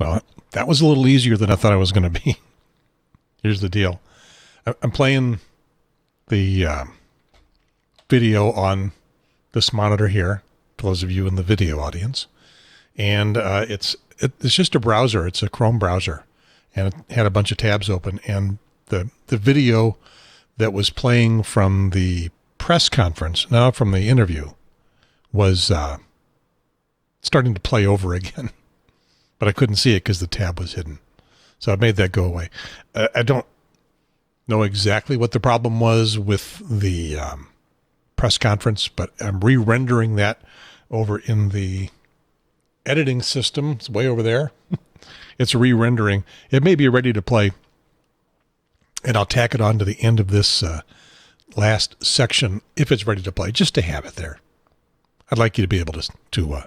Well, that was a little easier than I thought it was going to be. Here's the deal. I'm playing the video on this monitor here, for those of you in the video audience. And it's just a browser. It's a Chrome browser. And it had a bunch of tabs open. And the video that was playing from the press conference, now from the interview, was starting to play over again. But I couldn't see it because the tab was hidden. So I made that go away. I don't know exactly what the problem was with the press conference, but I'm re-rendering that over in the editing system. It's way over there. It's re-rendering. It may be ready to play, and I'll tack it on to the end of this last section if it's ready to play, just to have it there. I'd like you to be able to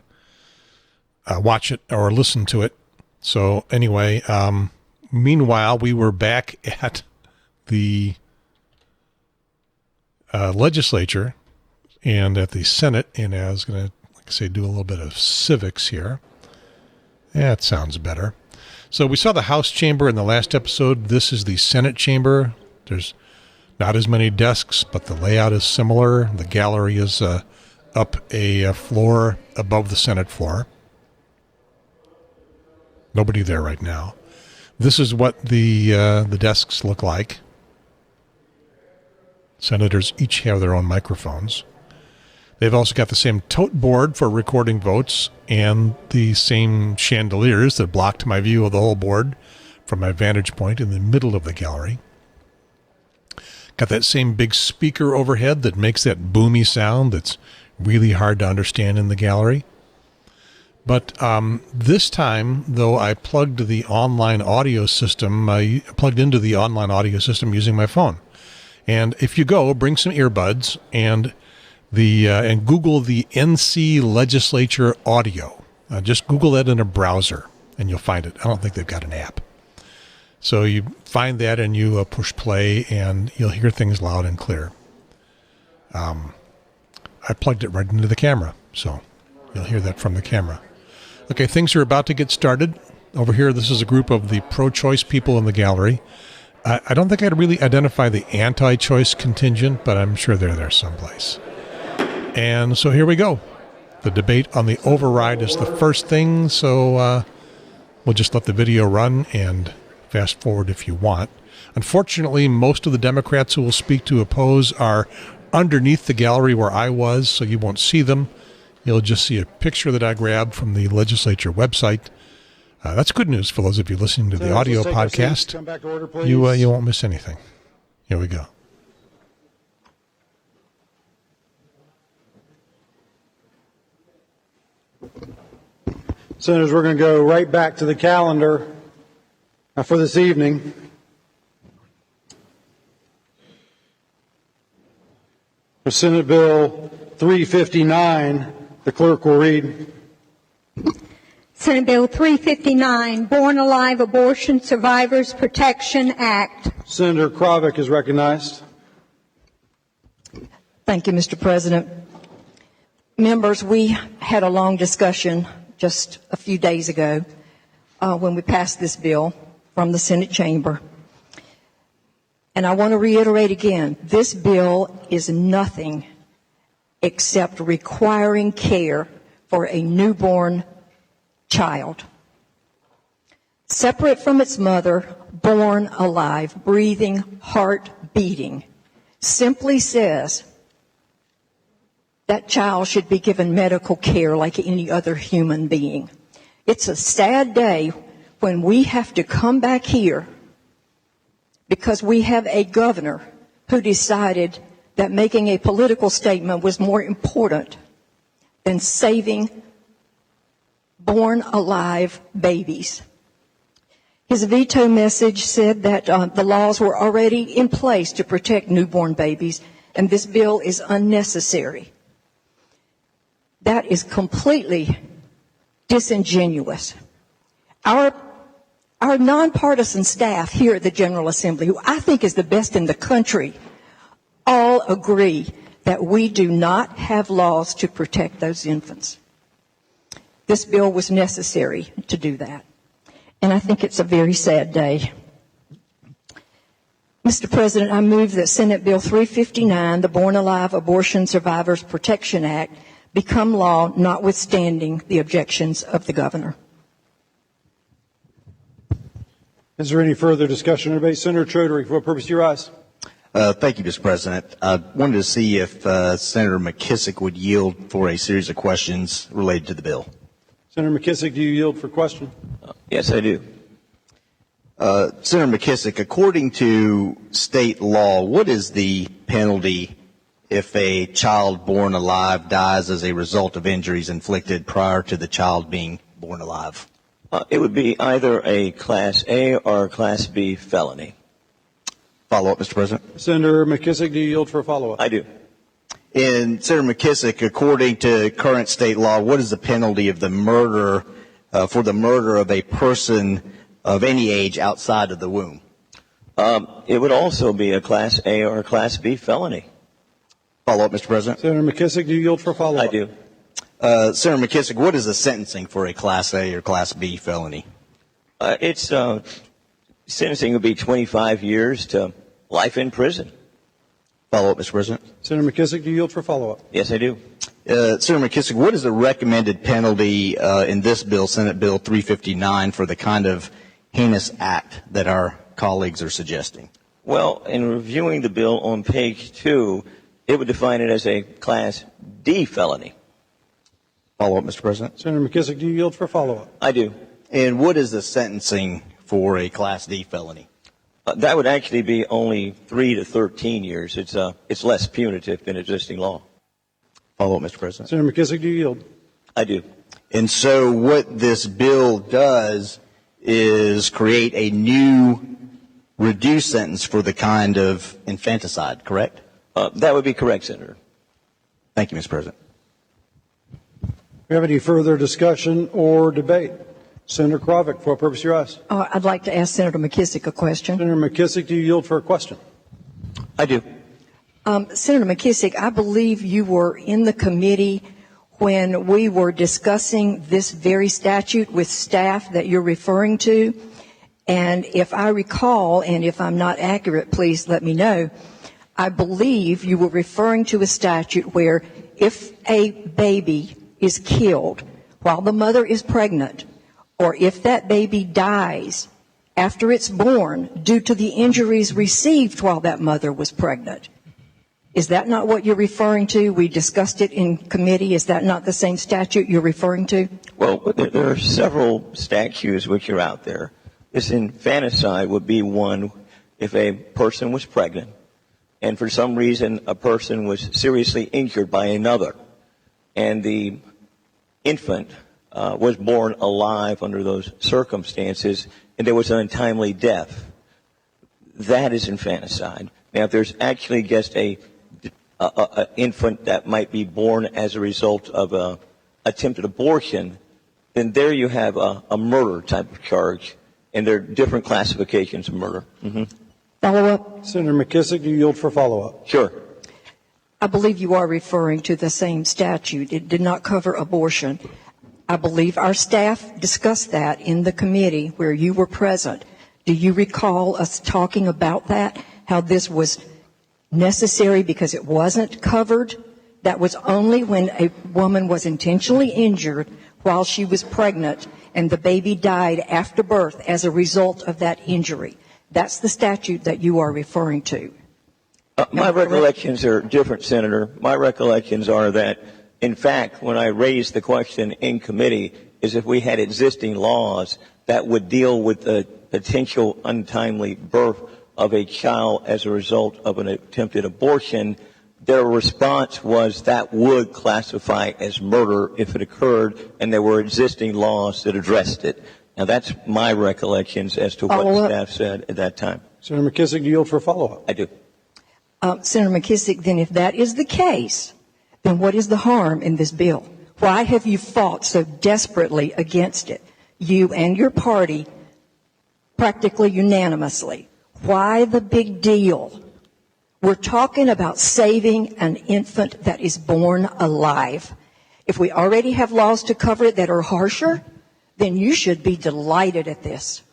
watch it or listen to it. So anyway, meanwhile, we were back at the legislature and at the Senate, and I was going to, like I say, do a little bit of civics here. That sounds better. So we saw the House chamber in the last episode. This is the Senate chamber. There's not as many desks, but the layout is similar. The gallery is up a floor above the Senate floor. Nobody there right now. This is what the desks look like. Senators each have their own microphones. They've also got the same tote board for recording votes and the same chandeliers that blocked my view of the whole board from my vantage point in the middle of the gallery. Got that same big speaker overhead that makes that boomy sound that's really hard to understand in the gallery. But this time, though, I plugged the online audio system. I plugged into the online audio system using my phone. And if you go, bring some earbuds and Google the NC Legislature audio. Just Google that in a browser, and you'll find it. I don't think they've got an app. So you find that, and you push play, and you'll hear things loud and clear. I plugged it right into the camera, so you'll hear that from the camera. Okay, things are about to get started. Over here, this is a group of the pro-choice people in the gallery. I don't think I'd really identify the anti-choice contingent, but I'm sure they're there someplace. And so here we go. The debate on the override is the first thing, so we'll just let the video run and fast forward if you want. Unfortunately, most of the Democrats who will speak to oppose are underneath the gallery where I was, so you won't see them. You'll just see a picture that I grabbed from the legislature website. That's good news for those of you listening to the audio podcast. Come back to order, please. You won't miss anything. Here we go. Senators, we're going to go right back to the calendar for this evening. For Senate Bill 359, the clerk will read. Senate Bill 359, Born Alive Abortion Survivors Protection Act. Senator Kravick is recognized. Thank you, Mr. President. Members, we had a long discussion just a few days ago when we passed this bill from the Senate chamber. And I want to reiterate again, this bill is nothing except requiring care for a newborn child. Separate from its mother, born alive, breathing, heart beating, simply says that child should be given medical care like any other human being. It's a sad day when we have to come back here because we have a governor who decided that making a political statement was more important than saving born alive babies. His veto message said that the laws were already in place to protect newborn babies, and this bill is unnecessary. That is completely disingenuous. Our nonpartisan staff here at the General Assembly, who I think is the best in the country, all agree that we do not have laws to protect those infants. This bill was necessary to do that. And I think it's a very sad day. Mr. President, I move that Senate Bill 359, the Born Alive Abortion Survivors Protection Act, become law, notwithstanding the objections of the governor. Is there any further discussion or debate? Senator Chaudhary, for what purpose do you rise? Thank you, Mr. President. I wanted to see if Senator McKissick would yield for a series of questions related to the bill. Senator McKissick, do you yield for question? Yes, I do. Senator McKissick, according to state law, what is the penalty if a child born alive dies as a result of injuries inflicted prior to the child being born alive? It would be either a Class A or a Class B felony. Follow up, Mr. President. Senator McKissick, do you yield for a follow-up? I do. And Senator McKissick, according to current state law, what is the penalty of the murder for the murder of a person of any age outside of the womb? It would also be a Class A or a Class B felony. Follow up, Mr. President. Senator McKissick, do you yield for a follow-up? I do. Senator McKissick, what is the sentencing for a Class A or Class B felony? Sentencing would be 25 years to life in prison. Follow up, Mr. President. Senator McKissick, do you yield for a follow-up? Yes, I do. Senator McKissick, what is the recommended penalty in this bill, Senate Bill 359, for the kind of heinous act that our colleagues are suggesting? Well, in reviewing the bill on page 2, it would define it as a Class D felony. Follow up, Mr. President. Senator McKissick, do you yield for a follow-up? I do. And what is the sentencing for a Class D felony? That would actually be only 3 to 13 years. It's less punitive than existing law. Follow up, Mr. President. Senator McKissick, do you yield? I do. And so what this bill does is create a new reduced sentence for the kind of infanticide, correct? That would be correct, Senator. Thank you, Mr. President. Do we have any further discussion or debate? Senator Kravic, for what purpose do you rise? I'd like to ask Senator McKissick a question. Senator McKissick, do you yield for a question? I do. Senator McKissick, I believe you were in the committee when we were discussing this very statute with staff that you're referring to. And if I recall, and if I'm not accurate, please let me know, I believe you were referring to a statute where if a baby is killed while the mother is pregnant, or if that baby dies after it's born due to the injuries received while that mother was pregnant. Is that not what you're referring to? We discussed it in committee. Is that not the same statute you're referring to? Well, there are several statutes which are out there. This infanticide would be one if a person was pregnant and for some reason a person was seriously injured by another and the infant was born alive under those circumstances and there was an untimely death. That is infanticide. Now, if there's actually just a infant that might be born as a result of a attempted abortion, then there you have a murder type of charge, and there are different classifications of murder. Mm-hmm. Follow-up? Senator McKissick, do you yield for follow-up? Sure. I believe you are referring to the same statute. It did not cover abortion. I believe our staff discussed that in the committee where you were present. Do you recall us talking about that, how this was necessary because it wasn't covered? That was only when a woman was intentionally injured while she was pregnant and the baby died after birth as a result of that injury. That's the statute that you are referring to. My recollections are different, Senator. My recollections are that, in fact, when I raised the question in committee, is if we had existing laws that would deal with the potential untimely birth of a child as a result of an attempted abortion, their response was that would classify as murder if it occurred, and there were existing laws that addressed it. Now, that's my recollections as to what staff said at that time. Senator McKissick, do you yield for a follow-up? I do. Senator McKissick, then if that is the case, then what is the harm in this bill? Why have you fought so desperately against it, you and your party, practically unanimously? Why the big deal? We're talking about saving an infant that is born alive. If we already have laws to cover it that are harsher, then you should be delighted at this.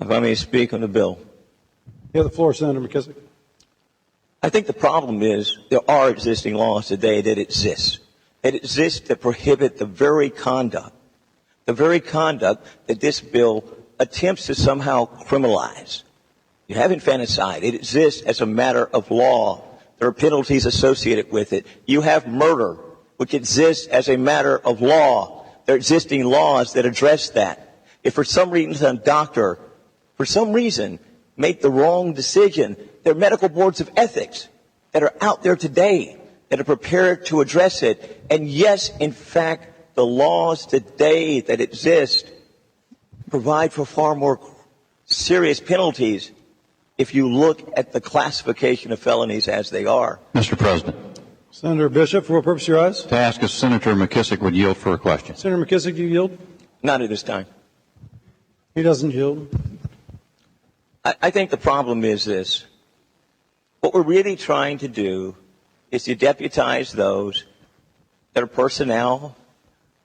If I may speak on the bill. You have the floor, Senator McKissick. I think the problem is there are existing laws today that exist that prohibit the very conduct that this bill attempts to somehow criminalize. You have infanticide. It exists as a matter of law. There are penalties associated with it. You have murder, which exists as a matter of law. There are existing laws that address that. If for some reason a doctor, make the wrong decision, there are medical boards of ethics that are out there today that are prepared to address it. And yes, in fact, the laws today that exist provide for far more serious penalties if you look at the classification of felonies as they are. Mr. President. Senator Bishop, for what purpose you rise? To ask if Senator McKissick would yield for a question. Senator McKissick, do you yield? Not at this time. He doesn't yield. I think the problem is this. What we're really trying to do is to deputize those that are personnel,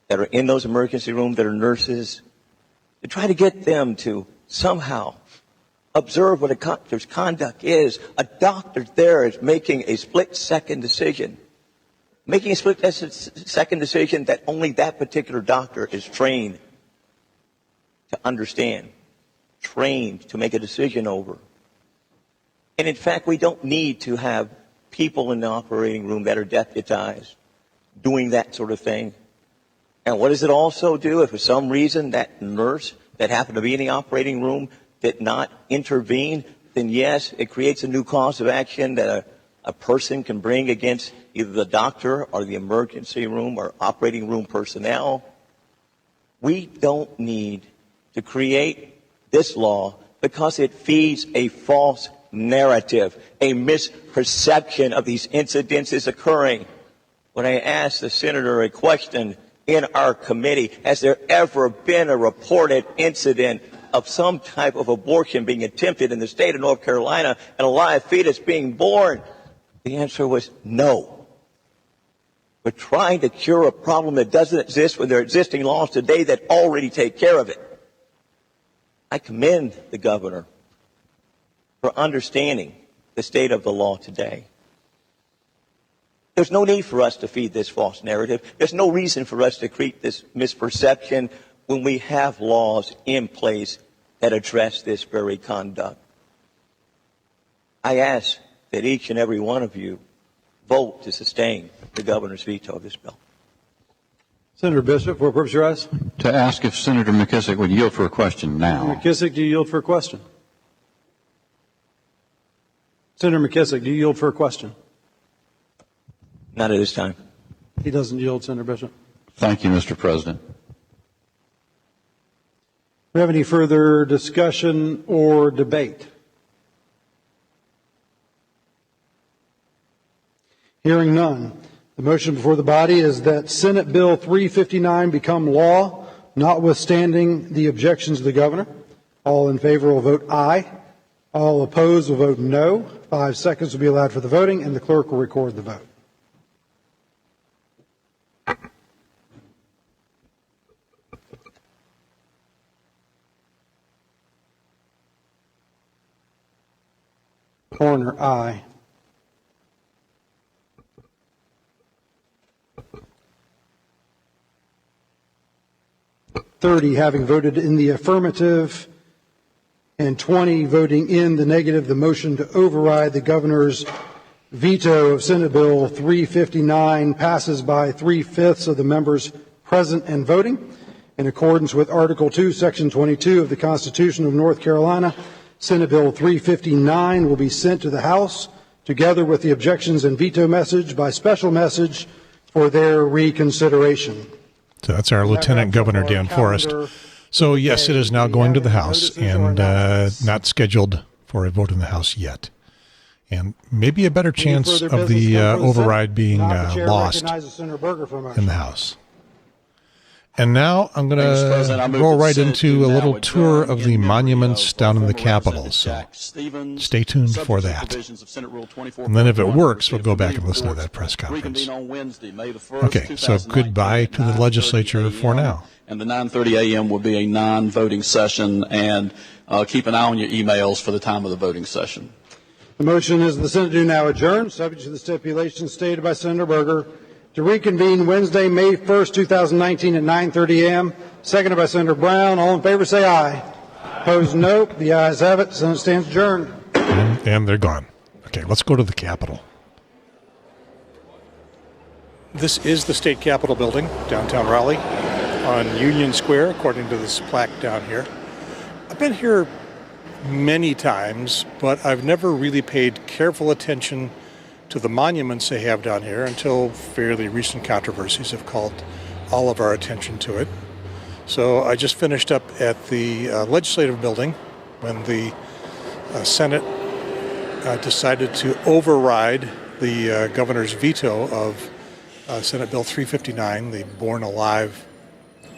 that are in those emergency rooms, that are nurses, to try to get them to somehow observe what a doctor's conduct is. A doctor there is making a split-second decision. Making a split-second decision that only that particular doctor is trained to understand, trained to make a decision over. And in fact, we don't need to have people in the operating room that are deputized doing that sort of thing. And what does it also do if for some reason that nurse that happened to be in the operating room did not intervene? Then yes, it creates a new cause of action that a person can bring against either the doctor or the emergency room or operating room personnel. We don't need to create this law because it feeds a false narrative, a misperception of these incidences occurring. When I asked the senator a question in our committee, has there ever been a reported incident of some type of abortion being attempted in the state of North Carolina and a live fetus being born? The answer was no. We're trying to cure a problem that doesn't exist when there are existing laws today that already take care of it. I commend the governor for understanding the state of the law today. There's no need for us to feed this false narrative. There's no reason for us to create this misperception when we have laws in place that address this very conduct. I ask that each and every one of you vote to sustain the governor's veto of this bill. Senator Bishop, for what purpose you rise? To ask if Senator McKissick would yield for a question now. McKissick, do you yield for a question? Senator McKissick, do you yield for a question? Not at this time. He doesn't yield, Senator Bishop. Thank you, Mr. President. Do we have any further discussion or debate? Hearing none. The motion before the body is that Senate Bill 359 become law, notwithstanding the objections of the governor. All in favor will vote aye. All opposed will vote no. 5 seconds will be allowed for the voting, and the clerk will record the vote. Horner, aye. "30 having voted in the affirmative and 20 voting in the negative, the motion to override the governor's veto of Senate Bill 359 passes by 3/5 of the members present and voting. In accordance with Article 2, Section 22 of the Constitution of North Carolina, Senate Bill 359 will be sent to the House together with the objections and veto message by special message for their reconsideration." So that's our Lieutenant Governor Dan Forrest. So yes, it is now going to the House and not scheduled for a vote in the House yet. And maybe a better chance of the override being lost in the House. And now I'm going to roll right into a little tour of the monuments down in the Capitol. So stay tuned for that. And then if it works, we'll go back and listen to that press conference. Okay, so goodbye to the legislature for now. And the 9:30 a.m. will be a non-voting session, and keep an eye on your emails for the time of the voting session. The motion is the Senate do now adjourn, subject to the stipulations stated by Senator Berger, to reconvene Wednesday, May 1st, 2019 at 9:30 a.m. Seconded by Senator Brown. All in favor say aye. Opposed, no. The ayes have it. Senate stands adjourned. And they're gone. Okay, let's go to the Capitol. This is the state Capitol building, downtown Raleigh, on Union Square, according to this plaque down here. I've been here many times, but I've never really paid careful attention to the monuments they have down here until fairly recent controversies have called all of our attention to it. So I just finished up at the legislative building when the Senate decided to override the governor's veto of Senate Bill 359, the Born Alive,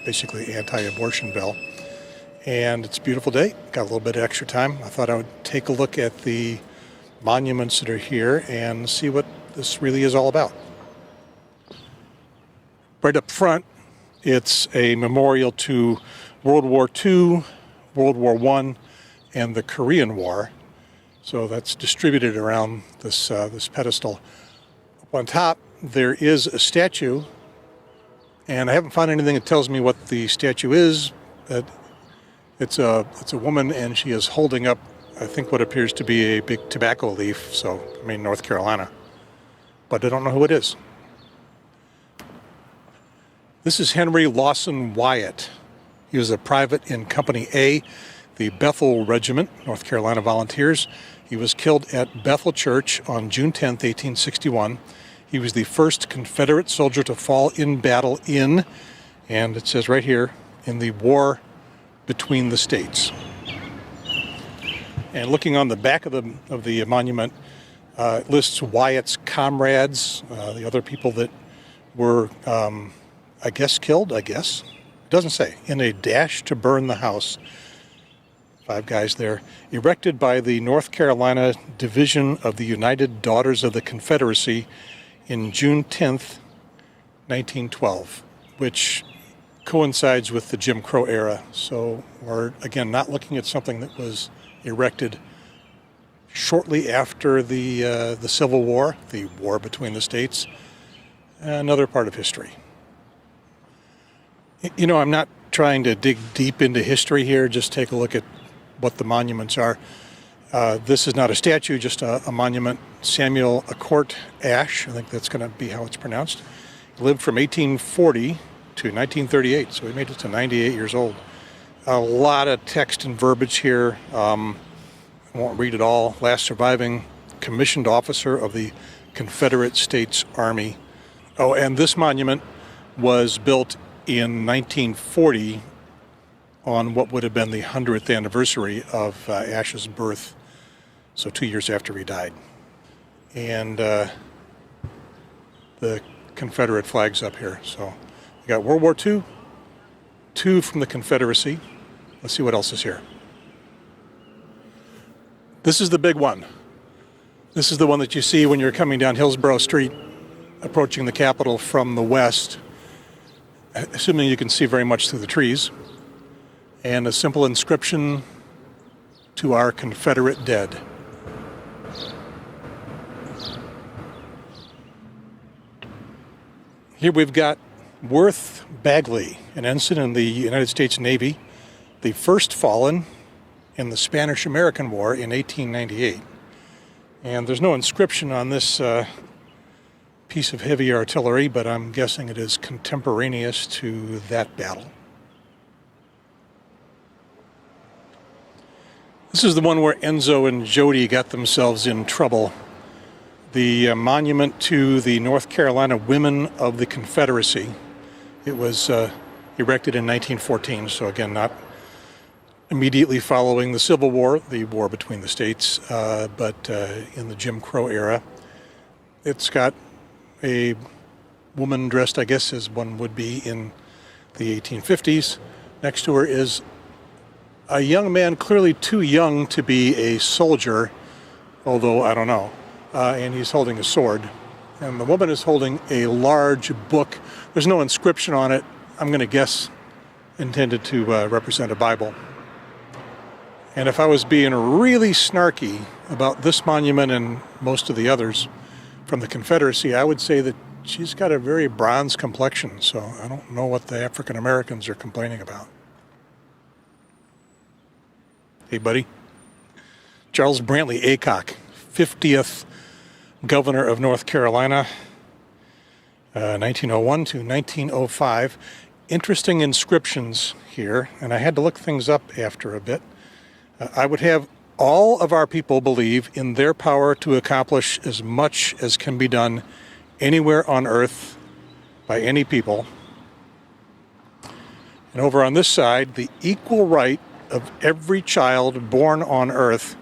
basically anti-abortion bill. And it's a beautiful day. Got a little bit of extra time. I thought I would take a look at the monuments that are here and see what this really is all about. Right up front, it's a memorial to World War II, World War I, and the Korean War. So that's distributed around this pedestal. Up on top, there is a statue, and I haven't found anything that tells me what the statue is. It's a woman, and she is holding up, I think, what appears to be a big tobacco leaf, so, I mean, North Carolina. But I don't know who it is. This is Henry Lawson Wyatt. He was a private in Company A, the Bethel Regiment, North Carolina Volunteers. He was killed at Bethel Church on June 10th, 1861. He was the first Confederate soldier to fall in battle in, and it says right here, in the war between the states. And looking on the back of the monument, it lists Wyatt's comrades, the other people that were, I guess, killed, I guess. It doesn't say. In a dash to burn the house. 5 guys there. Erected by the North Carolina Division of the United Daughters of the Confederacy in June 10th, 1912, which coincides with the Jim Crow era. So we're, again, not looking at something that was erected shortly after the Civil War, the war between the states, another part of history. You know, I'm not trying to dig deep into history here, just take a look at what the monuments are. This is not a statue, just a monument. Samuel Acort Ashe, I think that's going to be how it's pronounced, he lived from 1840 to 1938, so he made it to 98 years old. A lot of text and verbiage here. I won't read it all. Last surviving commissioned officer of the Confederate States Army. Oh, and this monument was built in 1940 on what would have been the 100th anniversary of Ashe's birth, so 2 years after he died. And the Confederate flag's up here. So you got World War II, 2 from the Confederacy. Let's see what else is here. This is the big one. This is the one that you see when you're coming down Hillsborough Street, approaching the Capitol from the west, assuming you can see very much through the trees, and a simple inscription to our Confederate dead. Here we've got Worth Bagley, an ensign in the United States Navy, the first fallen in the Spanish-American War in 1898. And there's no inscription on this piece of heavy artillery, but I'm guessing it is contemporaneous to that battle. This is the one where Enzo and Jody got themselves in trouble. The monument to the North Carolina Women of the Confederacy. It was erected in 1914, so again, not immediately following the Civil War, the war between the states, but in the Jim Crow era. It's got a woman dressed, I guess, as one would be in the 1850s. Next to her is a young man, clearly too young to be a soldier, although I don't know, and he's holding a sword. And the woman is holding a large book. There's no inscription on it. I'm going to guess intended to represent a Bible. And if I was being really snarky about this monument and most of the others from the Confederacy, I would say that she's got a very bronze complexion, so I don't know what the African Americans are complaining about. Hey, buddy. Charles Brantley Aycock, 50th governor of North Carolina, 1901 to 1905. Interesting inscriptions here, and I had to look things up after a bit. I would have all of our people believe in their power to accomplish as much as can be done anywhere on earth by any people. And over on this side, the equal right of every child born on earth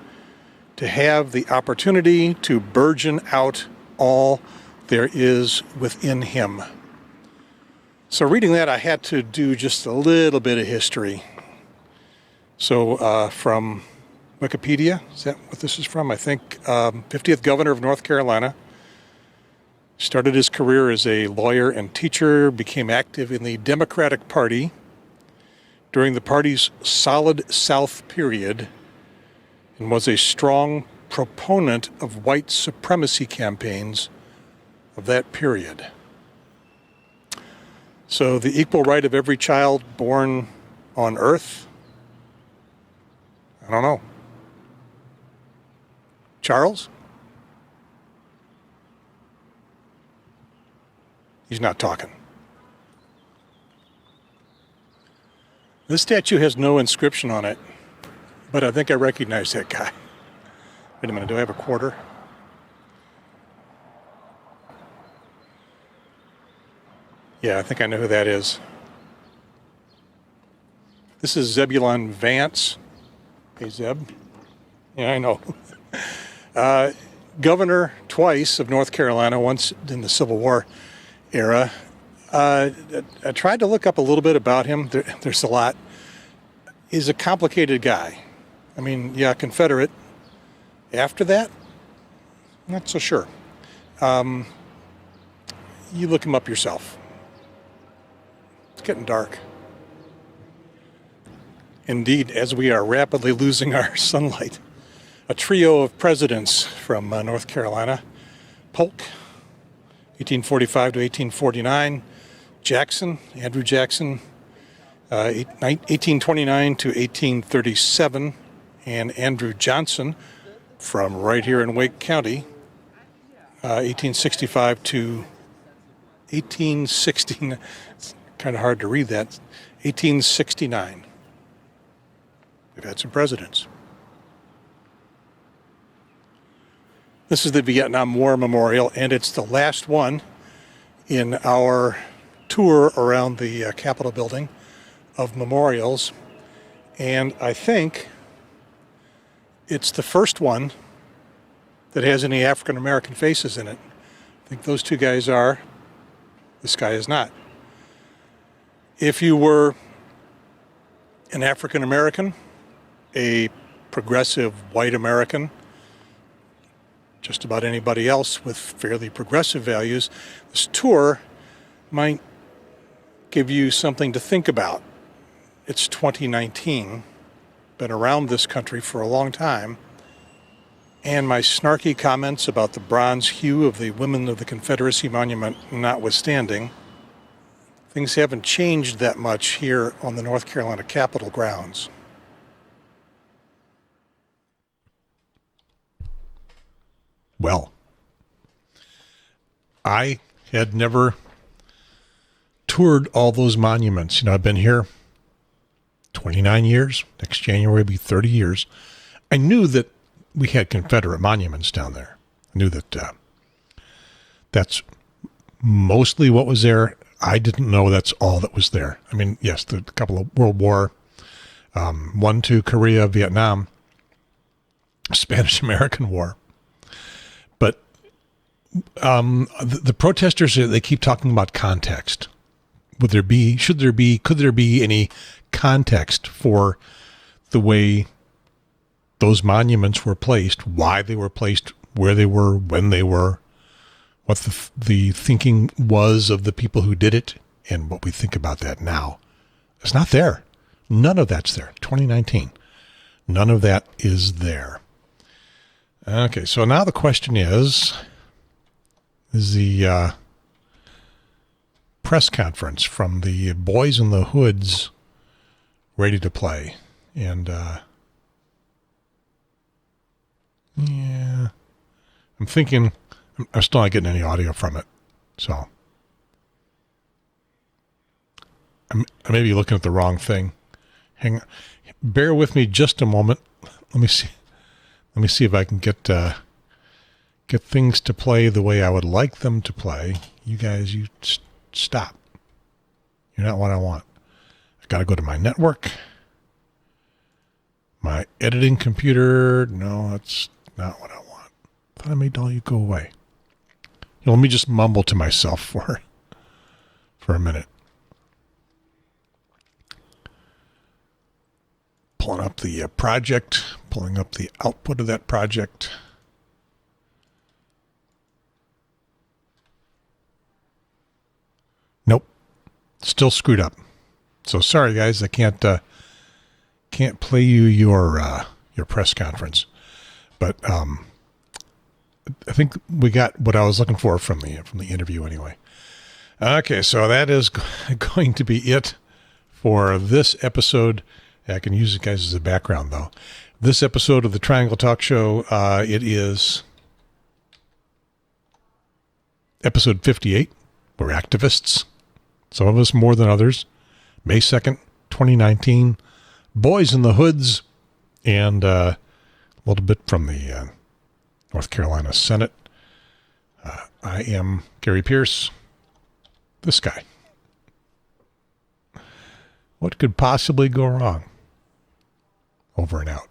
to have the opportunity to burgeon out all there is within him. So reading that, I had to do just a little bit of history. So from Wikipedia, is that what this is from? I think 50th governor of North Carolina. Started his career as a lawyer and teacher, became active in the Democratic Party during the party's Solid South period, and was a strong proponent of white supremacy campaigns of that period. So the equal right of every child born on earth? I don't know. Charles? He's not talking. This statue has no inscription on it, but I think I recognize that guy. Wait a minute, do I have a quarter? Yeah, I think I know who that is. This is Zebulon Vance. Hey, Zeb. Yeah, I know. Governor twice of North Carolina, once in the Civil War era. I tried to look up a little bit about him. There's a lot. He's a complicated guy. I mean, yeah, Confederate. After that, not so sure. You look him up yourself. It's getting dark. Indeed, as we are rapidly losing our sunlight. A trio of presidents from North Carolina. Polk, 1845 to 1849. Jackson, Andrew Jackson, 1829 to 1837. And Andrew Johnson from right here in Wake County, 1865 to 1869. It's kind of hard to read that. 1869. We've had some presidents. This is the Vietnam War Memorial, and it's the last one in our tour around the Capitol building of memorials. And I think it's the first one that has any African American faces in it. I think those two guys are. This guy is not. If you were an African American, a progressive white American, just about anybody else with fairly progressive values, this tour might give you something to think about. It's 2019, been around this country for a long time, and my snarky comments about the bronze hue of the Women of the Confederacy Monument notwithstanding, things haven't changed that much here on the North Carolina Capitol grounds. Well, I had never toured all those monuments. You know, I've been here 29 years. Next January will be 30 years. I knew that we had Confederate monuments down there. I knew that that's mostly what was there. I didn't know that's all that was there. I mean, yes, the couple of World War I, II, Korea, Vietnam, Spanish-American War. But the protesters, they keep talking about context. could there be any context for the way those monuments were placed, why they were placed, where they were, when they were, what the thinking was of the people who did it, and what we think about that now? It's not there. None of that's there. 2019. None of that is there. Okay, so now the question is the press conference from the Boyz and the Hoodz ready to play? And yeah, I'm thinking I'm still not getting any audio from it, so I may be looking at the wrong thing. Hang on. Bear with me just a moment. Let me see if I can get things to play the way I would like them to play. You guys, stop. You're not what I want. I got to go to my network. My editing computer. No, that's not what I want. I thought I made all you go away. Let me just mumble to myself for a minute. Pulling up the project, pulling up the output of that project. Nope, still screwed up. So sorry, guys, I can't play you your press conference, but I think we got what I was looking for from the interview anyway. Okay, so that is going to be it for this episode. I can use it, guys, as a background, though. This episode of the Triangle Talk Show, it is episode 58. We're activists. Some of us more than others. May 2nd, 2019. Boyz and the Hoodz. And a little bit from the North Carolina Senate. I am Gary Pierce. This guy. What could possibly go wrong? Over and out.